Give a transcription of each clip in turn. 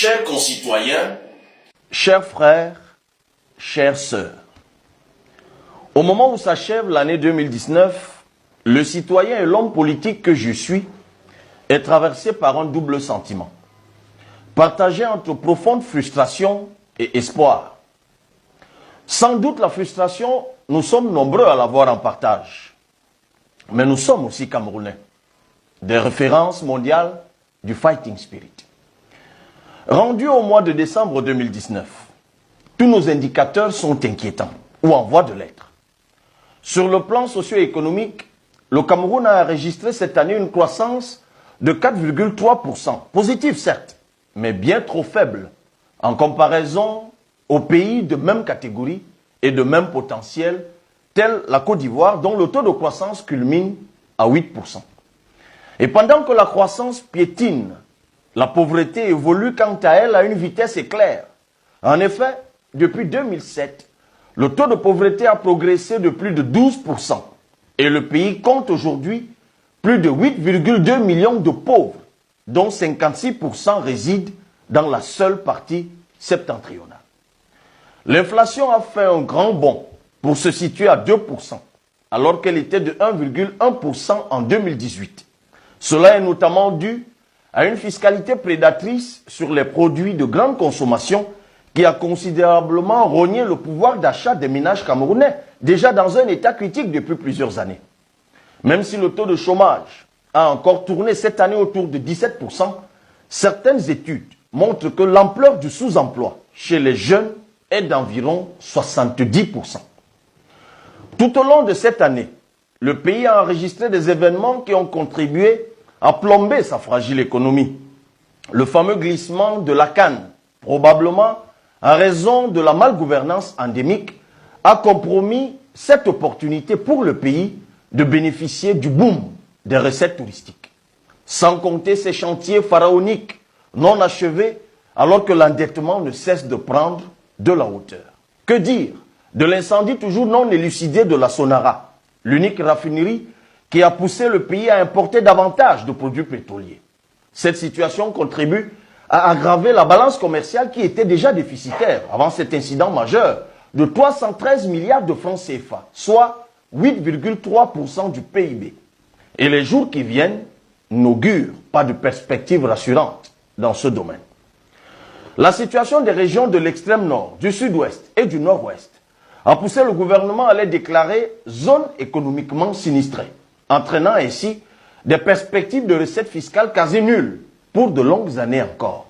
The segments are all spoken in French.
Chers concitoyens, chers frères, chères sœurs, au moment où s'achève l'année 2019, le citoyen et l'homme politique que je suis est traversé par un double sentiment, partagé entre profonde frustration et espoir. Sans doute la frustration, nous sommes nombreux à l'avoir en partage, mais nous sommes aussi Camerounais, des références mondiales du fighting spirit. Rendu au mois de décembre 2019, tous nos indicateurs sont inquiétants ou en voie de l'être. Sur le plan socio-économique, le Cameroun a enregistré cette année une croissance de 4,3%, positive certes, mais bien trop faible en comparaison aux pays de même catégorie et de même potentiel, tels la Côte d'Ivoire, dont le taux de croissance culmine à 8%. Et pendant que la croissance piétine, la pauvreté évolue quant à elle à une vitesse éclair. En effet, depuis 2007, le taux de pauvreté a progressé de plus de 12% et le pays compte aujourd'hui plus de 8,2 millions de pauvres, dont 56% résident dans la seule partie septentrionale. L'inflation a fait un grand bond pour se situer à 2%, alors qu'elle était de 1,1% en 2018. Cela est notamment dû à une fiscalité prédatrice sur les produits de grande consommation qui a considérablement rogné le pouvoir d'achat des ménages camerounais, déjà dans un état critique depuis plusieurs années. Même si le taux de chômage a encore tourné cette année autour de 17%, certaines études montrent que l'ampleur du sous-emploi chez les jeunes est d'environ 70%. Tout au long de cette année, le pays a enregistré des événements qui ont contribué à plomber sa fragile économie. Le fameux glissement de la canne, probablement en raison de la malgouvernance endémique, a compromis cette opportunité pour le pays de bénéficier du boom des recettes touristiques. Sans compter ces chantiers pharaoniques non achevés alors que l'endettement ne cesse de prendre de la hauteur. Que dire de l'incendie toujours non élucidé de la Sonara, l'unique raffinerie qui a poussé le pays à importer davantage de produits pétroliers. Cette situation contribue à aggraver la balance commerciale qui était déjà déficitaire avant cet incident majeur de 313 milliards de francs CFA, soit 8,3% du PIB. Et les jours qui viennent n'augurent pas de perspectives rassurantes dans ce domaine. La situation des régions de l'extrême nord, du sud-ouest et du nord-ouest a poussé le gouvernement à les déclarer zones économiquement sinistrées, entraînant ainsi des perspectives de recettes fiscales quasi nulles pour de longues années encore.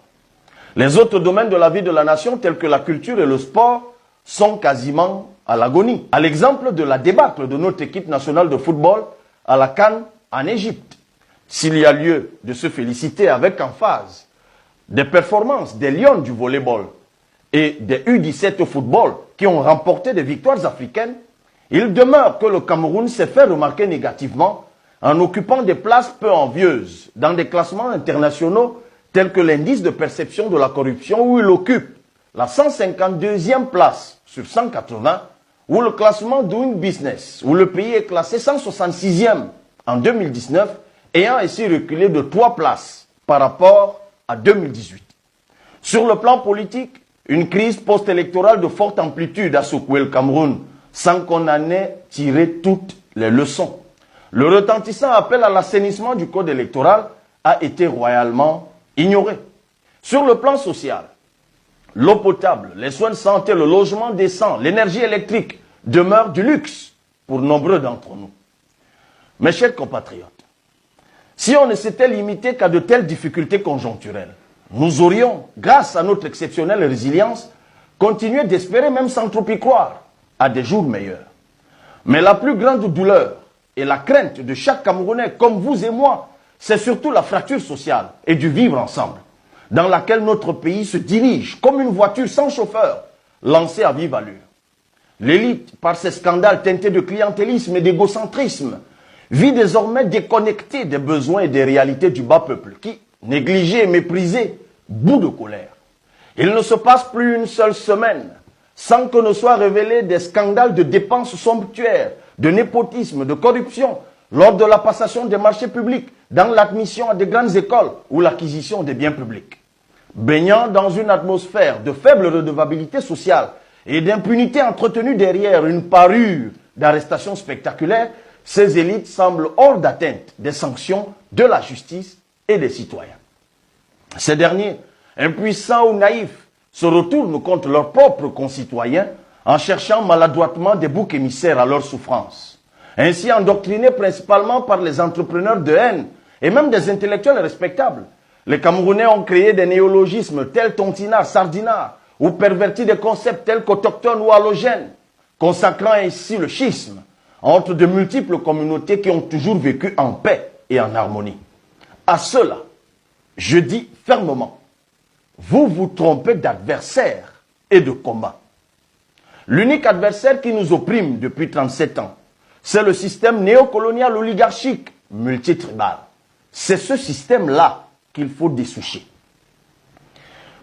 Les autres domaines de la vie de la nation, tels que la culture et le sport, sont quasiment à l'agonie. À l'exemple de la débâcle de notre équipe nationale de football à la CAN en Égypte. S'il y a lieu de se féliciter avec emphase des performances des Lions du volleyball et des U17 au football qui ont remporté des victoires africaines, il demeure que le Cameroun s'est fait remarquer négativement en occupant des places peu envieuses dans des classements internationaux tels que l'indice de perception de la corruption où il occupe la 152e place sur 180 ou le classement Doing Business où le pays est classé 166e en 2019 ayant ainsi reculé de 3 places par rapport à 2018. Sur le plan politique, une crise post-électorale de forte amplitude a secoué le Cameroun sans qu'on en ait tiré toutes les leçons. Le retentissant appel à l'assainissement du code électoral a été royalement ignoré. Sur le plan social, l'eau potable, les soins de santé, le logement décent, l'énergie électrique demeurent du luxe pour nombreux d'entre nous. Mes chers compatriotes, si on ne s'était limité qu'à de telles difficultés conjoncturelles, nous aurions, grâce à notre exceptionnelle résilience, continué d'espérer, même sans trop y croire, à des jours meilleurs. Mais la plus grande douleur et la crainte de chaque Camerounais, comme vous et moi, c'est surtout la fracture sociale et du vivre ensemble, dans laquelle notre pays se dirige comme une voiture sans chauffeur, lancée à vive allure. L'élite, par ses scandales teintés de clientélisme et d'égocentrisme, vit désormais déconnectée des besoins et des réalités du bas peuple, qui, négligé et méprisé, bout de colère. Il ne se passe plus une seule semaine sans que ne soient révélés des scandales de dépenses somptuaires, de népotisme, de corruption, lors de la passation des marchés publics, dans l'admission à de grandes écoles ou l'acquisition des biens publics. Baignant dans une atmosphère de faible redevabilité sociale et d'impunité entretenue derrière une parure d'arrestations spectaculaires, ces élites semblent hors d'atteinte des sanctions de la justice et des citoyens. Ces derniers, impuissants ou naïfs, se retournent contre leurs propres concitoyens en cherchant maladroitement des boucs émissaires à leur souffrance. Ainsi endoctrinés principalement par les entrepreneurs de haine et même des intellectuels respectables, les Camerounais ont créé des néologismes tels tontinard, sardinard, ou perverti des concepts tels qu'autochtones ou halogènes, consacrant ainsi le schisme entre de multiples communautés qui ont toujours vécu en paix et en harmonie. À cela, je dis fermement, vous vous trompez d'adversaire et de combat. L'unique adversaire qui nous opprime depuis 37 ans, c'est le système néocolonial oligarchique multitribal. C'est ce système-là qu'il faut dessoucher.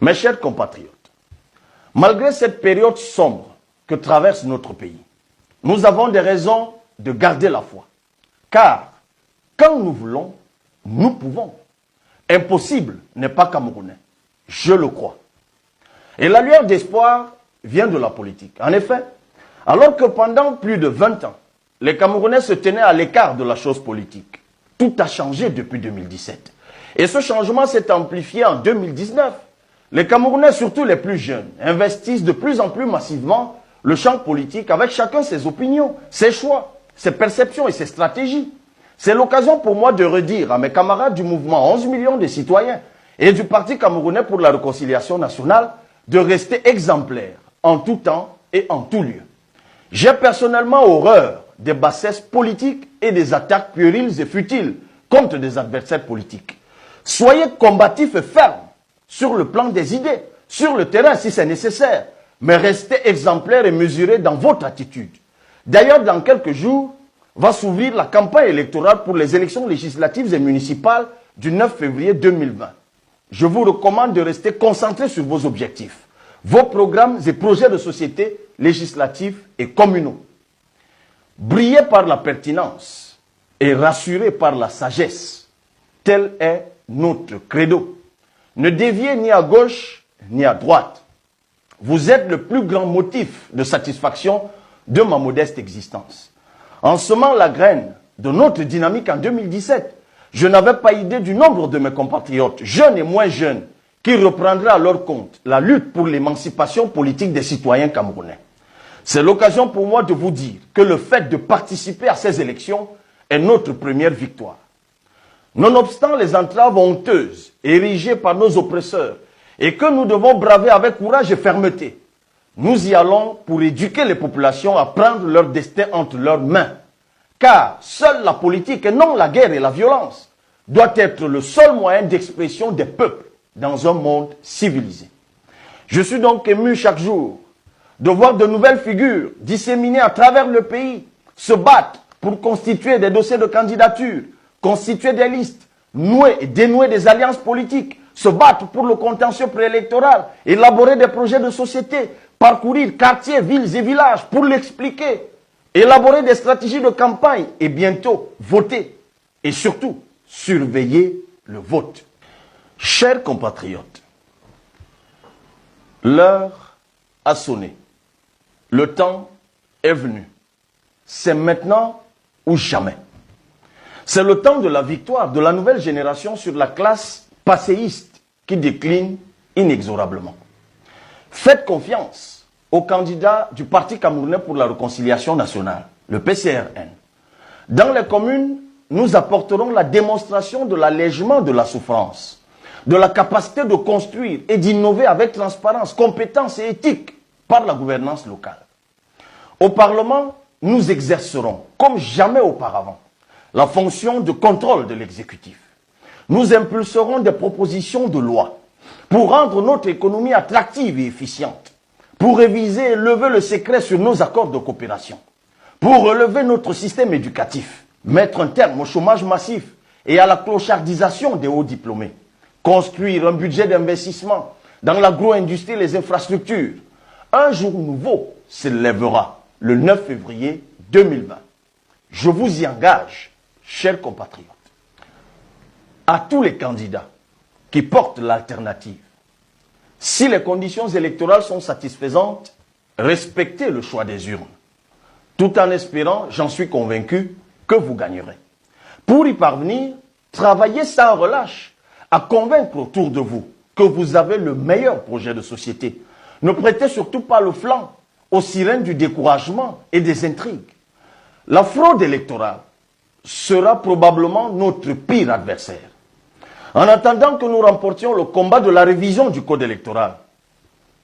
Mes chers compatriotes, malgré cette période sombre que traverse notre pays, nous avons des raisons de garder la foi. Car, quand nous voulons, nous pouvons. Impossible n'est pas camerounais. Je le crois. Et la lueur d'espoir vient de la politique. En effet, alors que pendant plus de 20 ans, les Camerounais se tenaient à l'écart de la chose politique, tout a changé depuis 2017. Et ce changement s'est amplifié en 2019. Les Camerounais, surtout les plus jeunes, investissent de plus en plus massivement le champ politique avec chacun ses opinions, ses choix, ses perceptions et ses stratégies. C'est l'occasion pour moi de redire à mes camarades du mouvement 11 millions de citoyens et du Parti camerounais pour la réconciliation nationale de rester exemplaires en tout temps et en tout lieu. J'ai personnellement horreur des bassesses politiques et des attaques puériles et futiles contre des adversaires politiques. Soyez combatifs et fermes sur le plan des idées, sur le terrain si c'est nécessaire, mais restez exemplaires et mesurés dans votre attitude. D'ailleurs, dans quelques jours, va s'ouvrir la campagne électorale pour les élections législatives et municipales du 9 février 2020. Je vous recommande de rester concentrés sur vos objectifs, vos programmes et projets de société législatifs et communaux. Brillez par la pertinence et rassurez par la sagesse. Tel est notre credo. Ne déviez ni à gauche ni à droite. Vous êtes le plus grand motif de satisfaction de ma modeste existence. En semant la graine de notre dynamique en 2017, je n'avais pas idée du nombre de mes compatriotes, jeunes et moins jeunes, qui reprendraient à leur compte la lutte pour l'émancipation politique des citoyens camerounais. C'est l'occasion pour moi de vous dire que le fait de participer à ces élections est notre première victoire. Nonobstant les entraves honteuses érigées par nos oppresseurs et que nous devons braver avec courage et fermeté, nous y allons pour éduquer les populations à prendre leur destin entre leurs mains. Car seule la politique et non la guerre et la violence doit être le seul moyen d'expression des peuples dans un monde civilisé. Je suis donc ému chaque jour de voir de nouvelles figures disséminées à travers le pays se battre pour constituer des dossiers de candidature, constituer des listes, nouer et dénouer des alliances politiques, se battre pour le contentieux préélectoral, élaborer des projets de société, parcourir quartiers, villes et villages pour l'expliquer, élaborer des stratégies de campagne et bientôt voter. Et surtout, surveiller le vote. Chers compatriotes, l'heure a sonné. Le temps est venu. C'est maintenant ou jamais. C'est le temps de la victoire de la nouvelle génération sur la classe passéiste qui décline inexorablement. Faites confiance aux candidats du Parti camerounais pour la réconciliation nationale, le PCRN. Dans les communes, nous apporterons la démonstration de l'allègement de la souffrance, de la capacité de construire et d'innover avec transparence, compétence et éthique par la gouvernance locale. Au Parlement, nous exercerons, comme jamais auparavant, la fonction de contrôle de l'exécutif. Nous impulserons des propositions de loi pour rendre notre économie attractive et efficiente, pour réviser et lever le secret sur nos accords de coopération, pour relever notre système éducatif, mettre un terme au chômage massif et à la clochardisation des hauts diplômés, construire un budget d'investissement dans l'agro-industrie et les infrastructures. Un jour nouveau s'élèvera le 9 février 2020. Je vous y engage, chers compatriotes, à tous les candidats qui portent l'alternative, Si les conditions électorales sont satisfaisantes, respectez le choix des urnes. Tout en espérant, j'en suis convaincu, que vous gagnerez. Pour y parvenir, travaillez sans relâche à convaincre autour de vous que vous avez le meilleur projet de société. Ne prêtez surtout pas le flanc aux sirènes du découragement et des intrigues. La fraude électorale sera probablement notre pire adversaire. En attendant que nous remportions le combat de la révision du code électoral,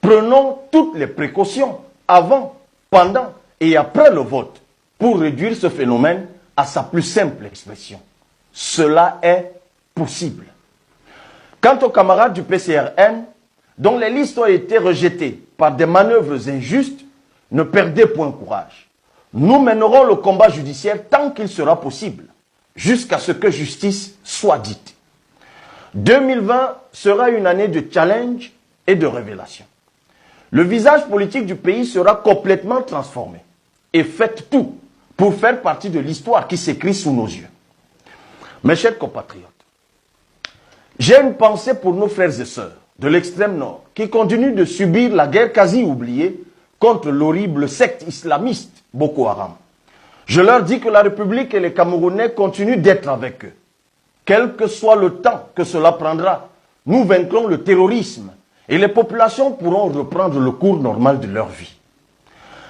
prenons toutes les précautions avant, pendant et après le vote pour réduire ce phénomène à sa plus simple expression. Cela est possible. Quant aux camarades du PCRN, dont les listes ont été rejetées par des manœuvres injustes, ne perdez point courage. Nous mènerons le combat judiciaire tant qu'il sera possible, jusqu'à ce que justice soit dite. 2020 sera une année de challenge et de révélation. Le visage politique du pays sera complètement transformé. Et faites tout pour faire partie de l'histoire qui s'écrit sous nos yeux. Mes chers compatriotes, j'ai une pensée pour nos frères et sœurs de l'extrême nord qui continuent de subir la guerre quasi oubliée contre l'horrible secte islamiste Boko Haram. Je leur dis que la République et les Camerounais continuent d'être avec eux. Quel que soit le temps que cela prendra, nous vaincrons le terrorisme et les populations pourront reprendre le cours normal de leur vie.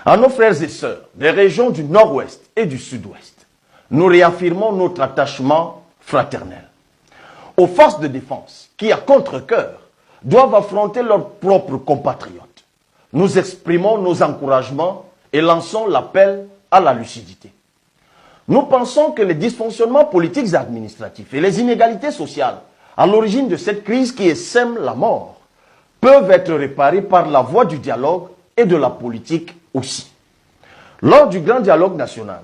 À nos frères et sœurs des régions du nord-ouest et du sud-ouest, nous réaffirmons notre attachement fraternel. Aux forces de défense qui, à contre-cœur, doivent affronter leurs propres compatriotes, nous exprimons nos encouragements et lançons l'appel à la lucidité. Nous pensons que les dysfonctionnements politiques et administratifs et les inégalités sociales à l'origine de cette crise qui sème la mort peuvent être réparés par la voie du dialogue et de la politique aussi. Lors du grand dialogue national,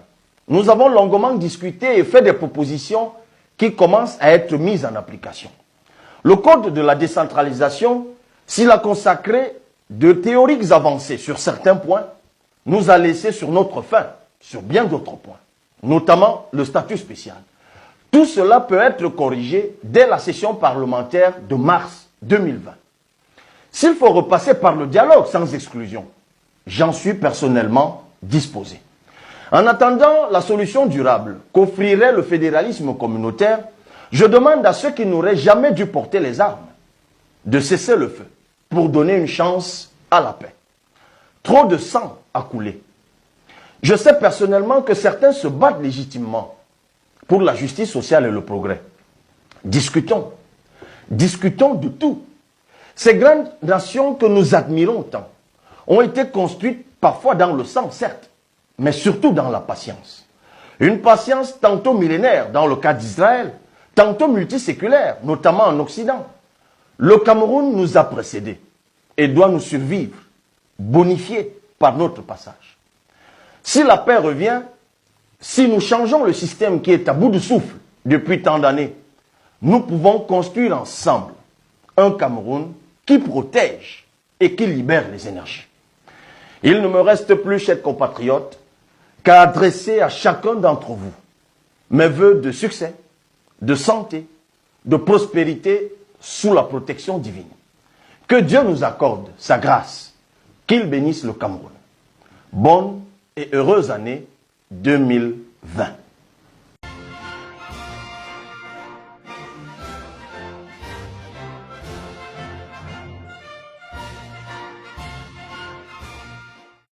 nous avons longuement discuté et fait des propositions qui commencent à être mises en application. Le code de la décentralisation, s'il a consacré de théoriques avancées sur certains points, nous a laissé sur notre faim sur bien d'autres points, notamment le statut spécial. Tout cela peut être corrigé dès la session parlementaire de mars 2020. S'il faut repasser par le dialogue sans exclusion, j'en suis personnellement disposé. En attendant la solution durable qu'offrirait le fédéralisme communautaire, je demande à ceux qui n'auraient jamais dû porter les armes de cesser le feu pour donner une chance à la paix. Trop de sang a coulé. Je sais personnellement que certains se battent légitimement pour la justice sociale et le progrès. Discutons. Discutons de tout. Ces grandes nations que nous admirons tant ont été construites parfois dans le sang, certes, mais surtout dans la patience. Une patience tantôt millénaire dans le cas d'Israël, tantôt multiséculaire, notamment en Occident. Le Cameroun nous a précédés et doit nous survivre, bonifié par notre passage. Si la paix revient, si nous changeons le système qui est à bout de souffle depuis tant d'années, nous pouvons construire ensemble un Cameroun qui protège et qui libère les énergies. Il ne me reste plus, chers compatriotes, qu'à adresser à chacun d'entre vous mes vœux de succès, de santé, de prospérité sous la protection divine. Que Dieu nous accorde sa grâce, qu'il bénisse le Cameroun. Bonne et heureuse année 2020.